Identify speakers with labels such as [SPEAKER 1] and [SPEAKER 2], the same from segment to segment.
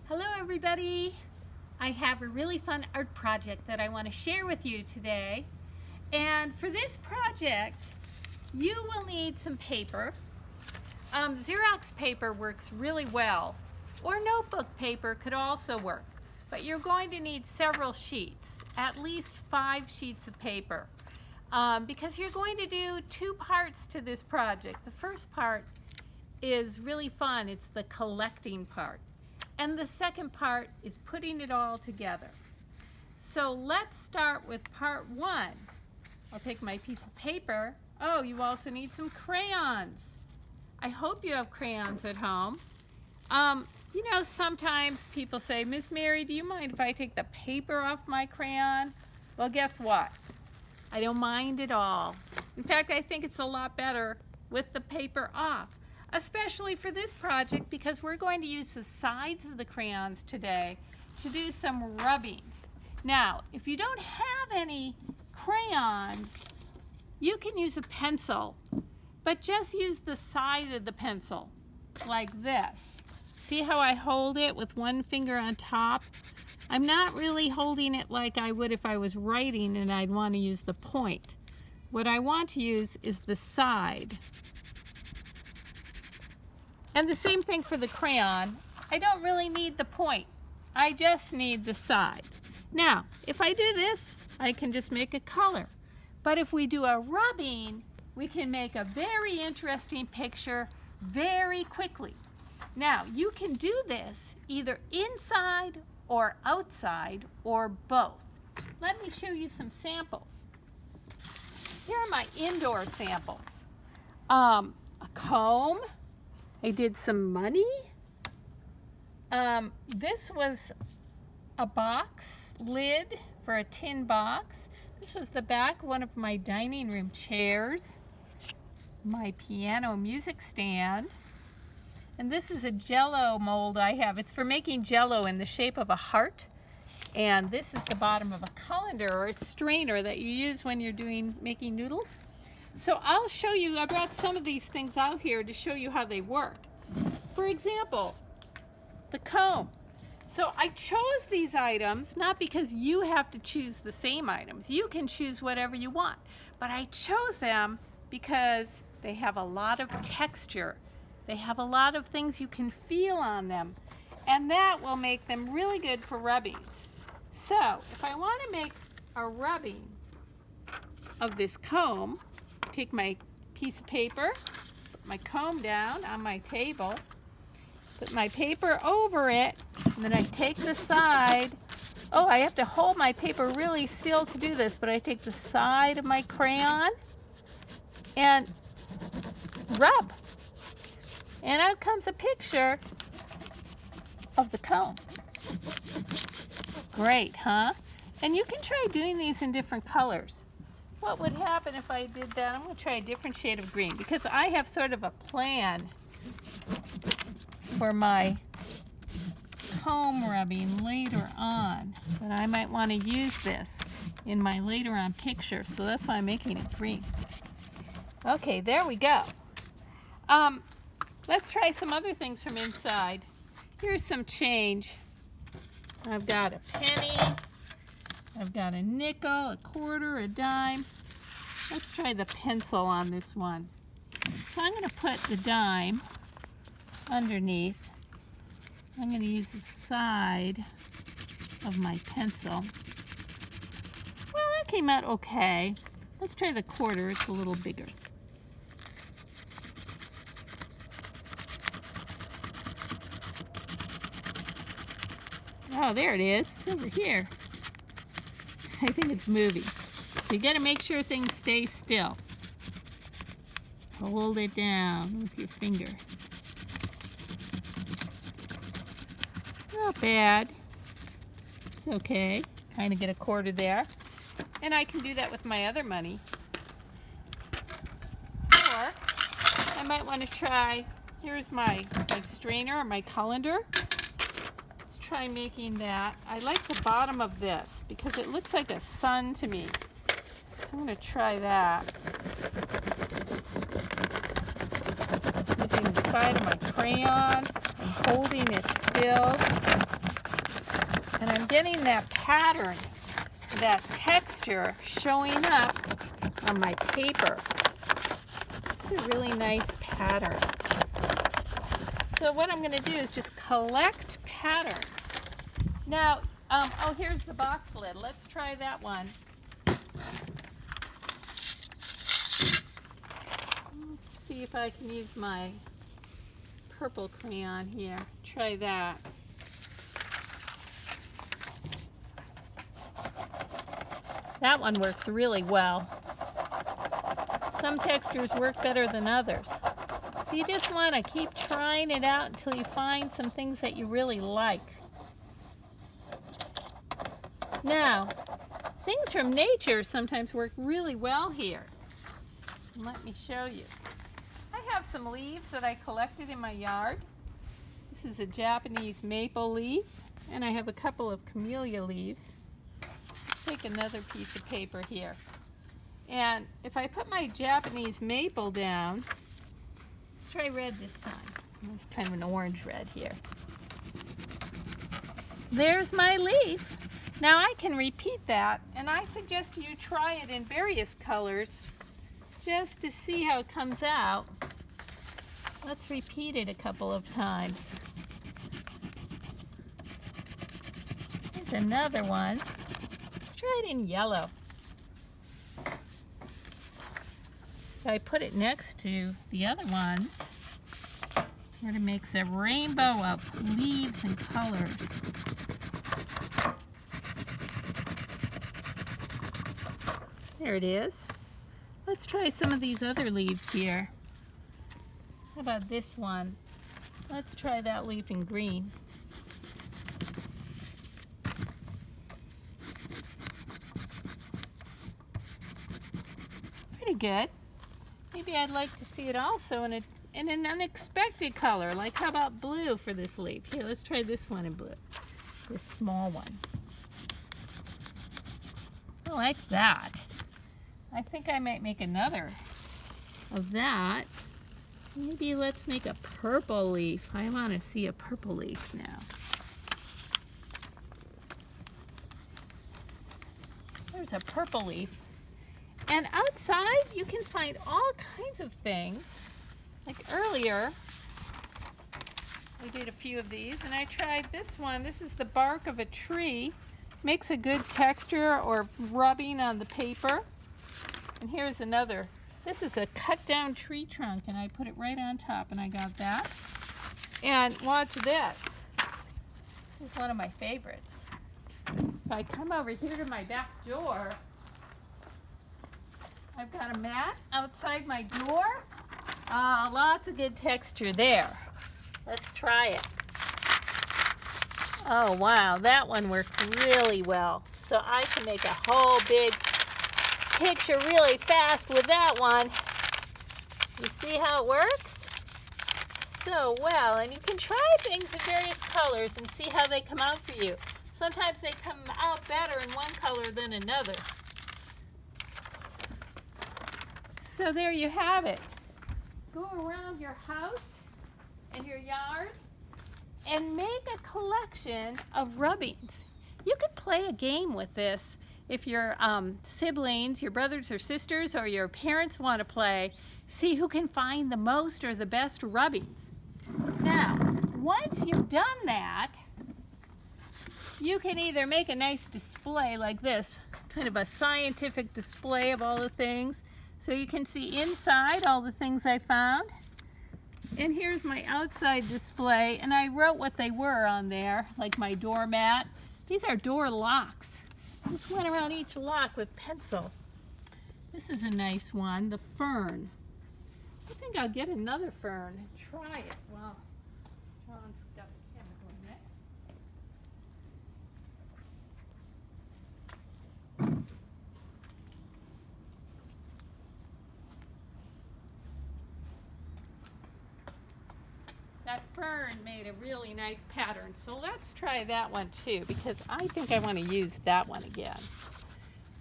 [SPEAKER 1] Hello everybody! I have a really fun art project that I want to share with you today. And for this project, you will need some paper. Xerox paper works really well, or notebook paper could also work. But you're going to need several sheets, at least 5 sheets of paper, because you're going to do 2 parts to this project. The first part is really fun. It's the collecting part. And the second part is putting it all together. So let's start with part 1. I'll take my piece of paper. Oh, you also need some crayons. I hope you have crayons at home. You know, sometimes people say, Miss Mary, do you mind if I take the paper off my crayon? Well, guess what? I don't mind at all. In fact, I think it's a lot better with the paper off. Especially for this project, because we're going to use the sides of the crayons today to do some rubbings. Now, if you don't have any crayons, you can use a pencil, but just use the side of the pencil, like this. See how I hold it with one finger on top? I'm not really holding it like I would if I was writing and I'd want to use the point. What I want to use is the side. And the same thing for the crayon. I don't really need the point. I just need the side. Now, if I do this, I can just make a color. But if we do a rubbing, we can make a very interesting picture very quickly. Now, you can do this either inside or outside or both. Let me show you some samples. Here are my indoor samples. A comb. I did some money. This was a box lid for a tin box. This was the back of one of my dining room chairs. My piano music stand. And this is a Jell-O mold I have. It's for making Jell-O in the shape of a heart. And this is the bottom of a colander or a strainer that you use when you're making noodles. So I'll show you, I brought some of these things out here to show you how they work. For example, the comb. So I chose these items not because you have to choose the same items. You can choose whatever you want. But I chose them because they have a lot of texture. They have a lot of things you can feel on them. And that will make them really good for rubbings. So if I want to make a rubbing of this comb, take my piece of paper, put my comb down on my table, put my paper over it, and then I take the side. Oh, I have to hold my paper really still to do this, but I take the side of my crayon and rub. And out comes a picture of the comb. Great, huh? And you can try doing these in different colors. What would happen if I did that? I'm going to try a different shade of green because I have sort of a plan for my comb rubbing later on. But I might want to use this in my later on picture, so that's why I'm making it green. Okay, there we go. Let's try some other things from inside. Here's some change. I've got a penny. I've got a nickel, a quarter, a dime. Let's try the pencil on this one. So I'm going to put the dime underneath. I'm going to use the side of my pencil. Well, that came out okay. Let's try the quarter. It's a little bigger. Oh, there it is. It's over here. I think it's moving. So you got to make sure things stay still. Hold it down with your finger. Not bad. It's okay. Kind of get a quarter there. And I can do that with my other money. Or I might want to try, here's my strainer or my colander. Try making that. I like the bottom of this because it looks like a sun to me. So I'm going to try that. Using the side of my crayon, I'm holding it still. I'm getting that pattern, that texture showing up on my paper. It's a really nice pattern. So what I'm going to do is just collect patterns. Now, oh, here's the box lid. Let's try that one. Let's see if I can use my purple crayon here. Try that. That one works really well. Some textures work better than others. So you just want to keep trying it out until you find some things that you really like. Now, things from nature sometimes work really well here. Let me show you. I have some leaves that I collected in my yard. This is a Japanese maple leaf, and I have a couple of camellia leaves. Let's take another piece of paper here. And if I put my Japanese maple down, let's try red this time. It's kind of an orange red here. There's my leaf. Now I can repeat that, and I suggest you try it in various colors just to see how it comes out. Let's repeat it a couple of times. Here's another one. Let's try it in yellow. If I put it next to the other ones, it sort of makes a rainbow of leaves and colors. There it is. Let's try some of these other leaves here. How about this one? Let's try that leaf in green. Pretty good. Maybe I'd like to see it also in an unexpected color. Like how about blue for this leaf? Here, let's try this one in blue. This small one. I like that. I think I might make another of that. Maybe let's make a purple leaf. I want to see a purple leaf now. There's a purple leaf. And outside you can find all kinds of things. Like earlier, I did a few of these and I tried this one. This is the bark of a tree. Makes a good texture or rubbing on the paper. And here's another. This is a cut down tree trunk and I put it right on top and I got that. And watch this. This is one of my favorites. If I come over here to my back door, I've got a mat outside my door. Lots of good texture there. Let's try it. Oh wow, that one works really well. So I can make a whole big picture really fast with that one. You see how it works? So well, and you can try things in various colors and see how they come out for you. Sometimes they come out better in one color than another. So there you have it. Go around your house and your yard and make a collection of rubbings. You could play a game with this. If your siblings, your brothers or sisters, or your parents want to play, see who can find the most or the best rubbings. Now, once you've done that, you can either make a nice display like this, kind of a scientific display of all the things, so you can see inside all the things I found. And here's my outside display, and I wrote what they were on there, like my doormat. These are door locks. Just went around each lock with pencil. This is a nice one, the fern. I think I'll get another fern and try it. Well, John's got the camera going there. That fern made a really nice pattern, so let's try that one too, because I think I want to use that one again.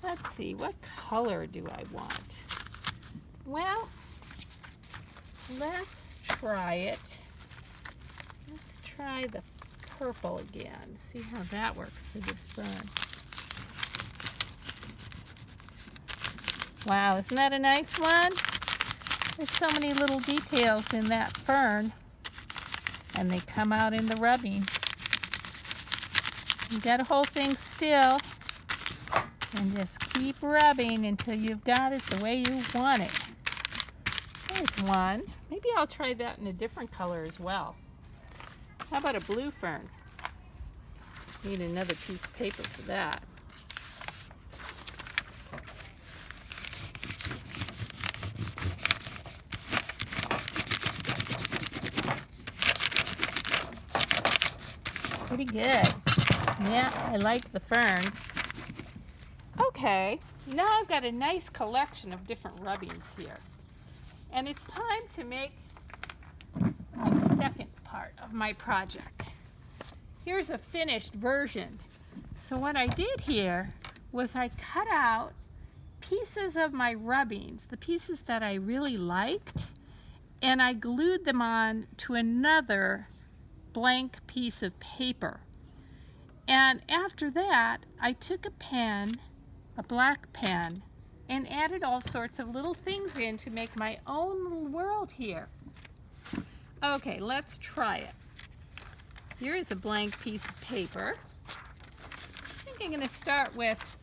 [SPEAKER 1] Let's see, what color do I want? Well, let's try it. Let's try the purple again. See how that works for this fern. Wow, isn't that a nice one? There's so many little details in that fern, and they come out in the rubbing. You gotta hold things still and just keep rubbing until you've got it the way you want it. There's one. Maybe I'll try that in a different color as well. How about a blue fern? Need another piece of paper for that. Pretty good. Yeah, I like the ferns. Okay, now I've got a nice collection of different rubbings here. And it's time to make my second part of my project. Here's a finished version. So what I did here was I cut out pieces of my rubbings, the pieces that I really liked, and I glued them on to another blank piece of paper. And after that, I took a pen, a black pen, and added all sorts of little things in to make my own little world here. Okay, let's try it. Here is a blank piece of paper. I think I'm going to start with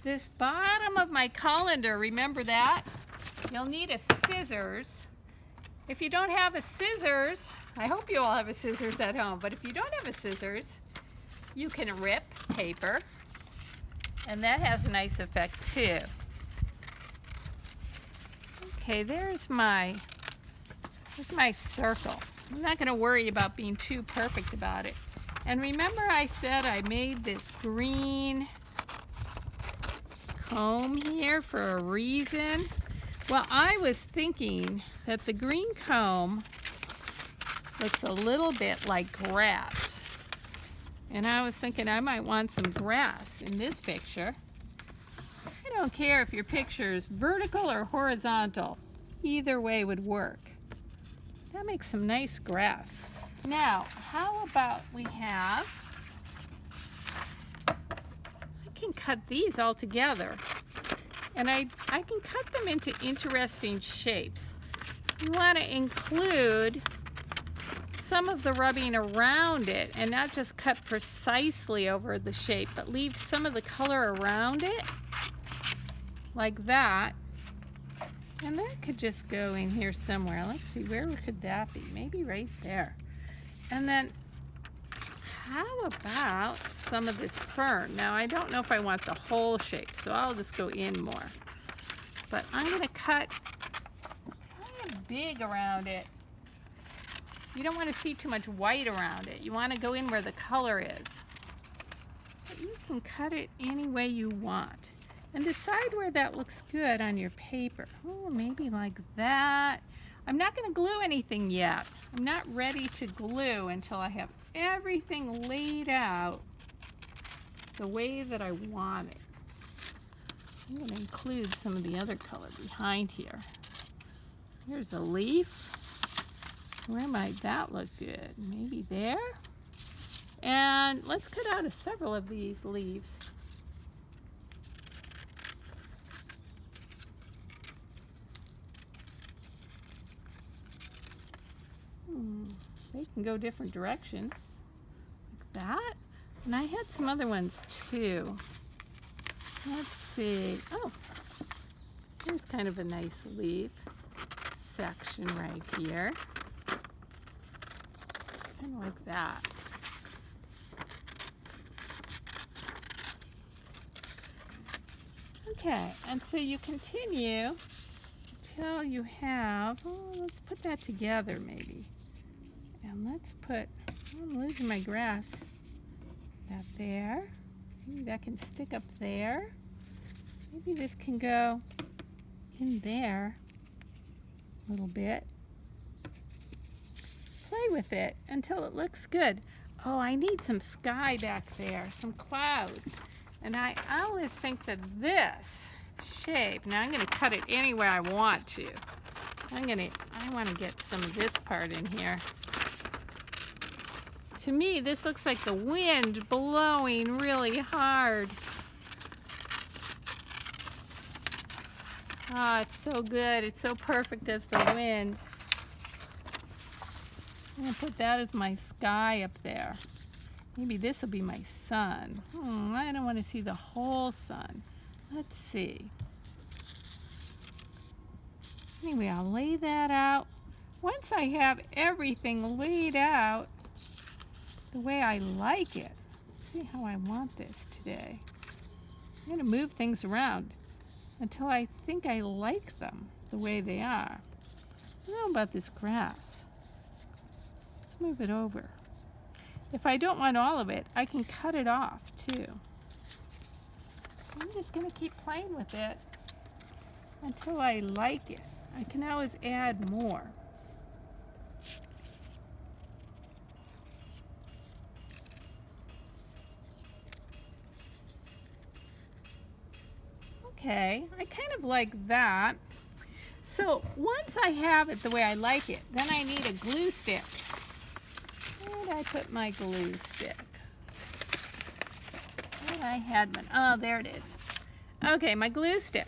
[SPEAKER 1] this bottom of my colander. Remember that? You'll need a scissors. If you don't have a scissors, I hope you all have a scissors at home, but if you don't have a scissors, you can rip paper, and that has a nice effect too. Okay, there's my circle. I'm not going to worry about being too perfect about it. And remember I said I made this green comb here for a reason? Well, I was thinking that the green comb looks a little bit like grass. And I was thinking I might want some grass in this picture. I don't care if your picture is vertical or horizontal. Either way would work. That makes some nice grass. Now, how about we have, I can cut these all together. And I can cut them into interesting shapes. You want to include some of the rubbing around it and not just cut precisely over the shape, but leave some of the color around it, like that. And that could just go in here somewhere. Let's see, where could that be? Maybe right there. And then how about some of this fern? Now, I don't know if I want the whole shape, so I'll just go in more. But I'm going to cut kind of big around it. You don't want to see too much white around it. You want to go in where the color is. But you can cut it any way you want. And decide where that looks good on your paper. Oh, maybe like that. I'm not going to glue anything yet. I'm not ready to glue until I have everything laid out the way that I want it. I'm going to include some of the other color behind here. Here's a leaf. Where might that look good? Maybe there? And let's cut out several of these leaves. They can go different directions, like that. And I had some other ones too. Let's see. Oh, here's kind of a nice leaf section right here. Kind of like that. Okay, and so you continue until you have, oh, let's put that together maybe. And let's put, I'm losing my grass. That there. Maybe that can stick up there. Maybe this can go in there a little bit. Play with it until it looks good. Oh, I need some sky back there, some clouds. And I always think that this shape, now I'm going to cut it anywhere I want to. I want to get some of this part in here To me, this looks like the wind blowing really hard. Ah, it's so good. It's so perfect as the wind. I'm going to put that as my sky up there. Maybe this will be my sun. I don't want to see the whole sun. Let's see. Anyway, I'll lay that out. Once I have everything laid out the way I like it, see how I want this today. I'm going to move things around until I think I like them the way they are. I don't know about this grass. Let's move it over. If I don't want all of it, I can cut it off too. I'm just going to keep playing with it until I like it. I can always add more. Okay, I kind of like that. So once I have it the way I like it, then I need a glue stick. Where did I put my glue stick? I had one. Oh, there it is. Okay, my glue stick.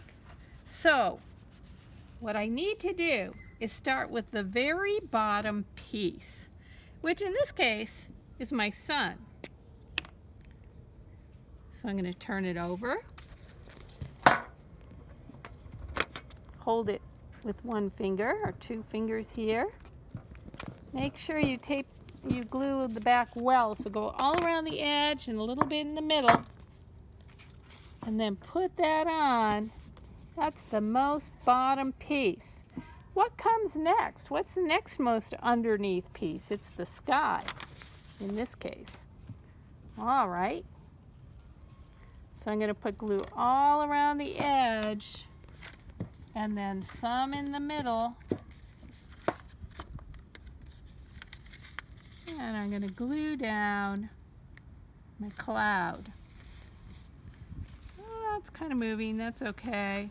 [SPEAKER 1] So what I need to do is start with the very bottom piece, which in this case is my sun. So I'm going to turn it over. Hold it with one finger or two fingers here. Make sure you glue the back well, so go all around the edge and a little bit in the middle. And then put that on. That's the most bottom piece. What comes next? What's the next most underneath piece? It's the sky, in this case. All right. So I'm going to put glue all around the edge and then some in the middle. And I'm going to glue down my cloud. Oh, it's kind of moving. That's okay.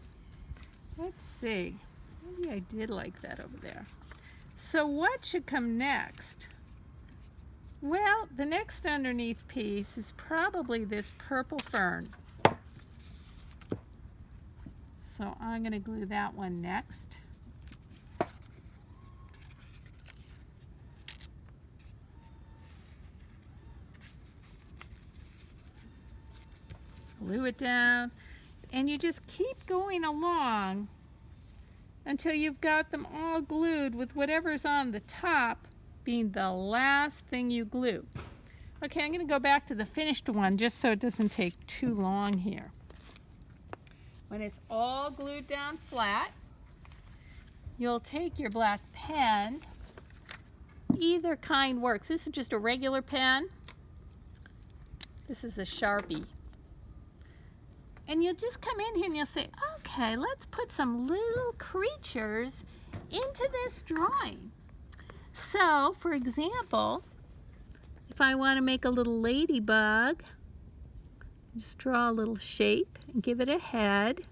[SPEAKER 1] Let's see. Maybe I did like that over there. So what should come next? Well, the next underneath piece is probably this purple fern. So I'm going to glue that one next. Glue it down, and you just keep going along until you've got them all glued, with whatever's on the top being the last thing you glue. Okay, I'm going to go back to the finished one just so it doesn't take too long here. When it's all glued down flat, you'll take your black pen. Either kind works. This is just a regular pen. This is a Sharpie. And you'll just come in here and you'll say, okay, let's put some little creatures into this drawing. So, for example, if I want to make a little ladybug, just draw a little shape and give it a head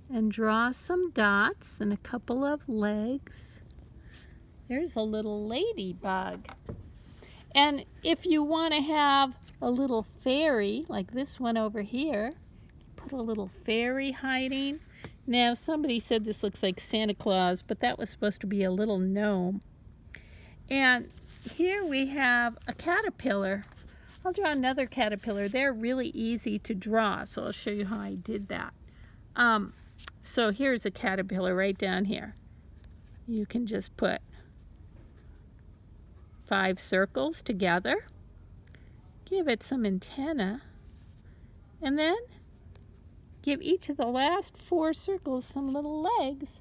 [SPEAKER 1] and draw some dots and a couple of legs. There's a little ladybug. And if you want to have a little fairy, like this one over here, put a little fairy hiding. Now, somebody said this looks like Santa Claus, but that was supposed to be a little gnome. And here we have a caterpillar. I'll draw another caterpillar. They're really easy to draw, so I'll show you how I did that. So here's a caterpillar right down here. You can just put 5 circles together, give it some antenna, and then give each of the last 4 circles some little legs.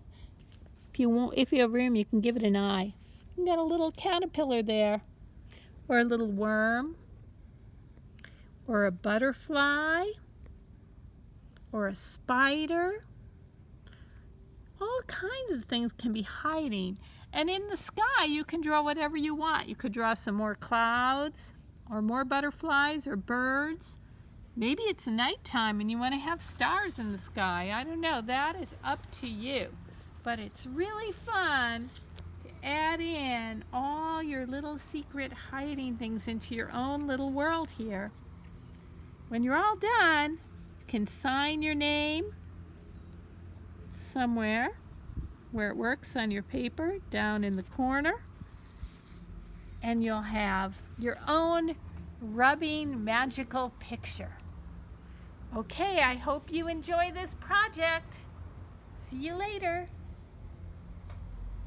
[SPEAKER 1] If you have room, you can give it an eye. You got a little caterpillar there, or a little worm, or a butterfly, or a spider. All kinds of things can be hiding. And in the sky, you can draw whatever you want. You could draw some more clouds, or more butterflies, or birds. Maybe it's nighttime and you want to have stars in the sky. I don't know. That is up to you. But it's really fun to add in all your little secret hiding things into your own little world here. When you're all done, you can sign your name somewhere where it works on your paper, down in the corner, and you'll have your own rubbing magical picture. Okay, I hope you enjoy this project. See you later.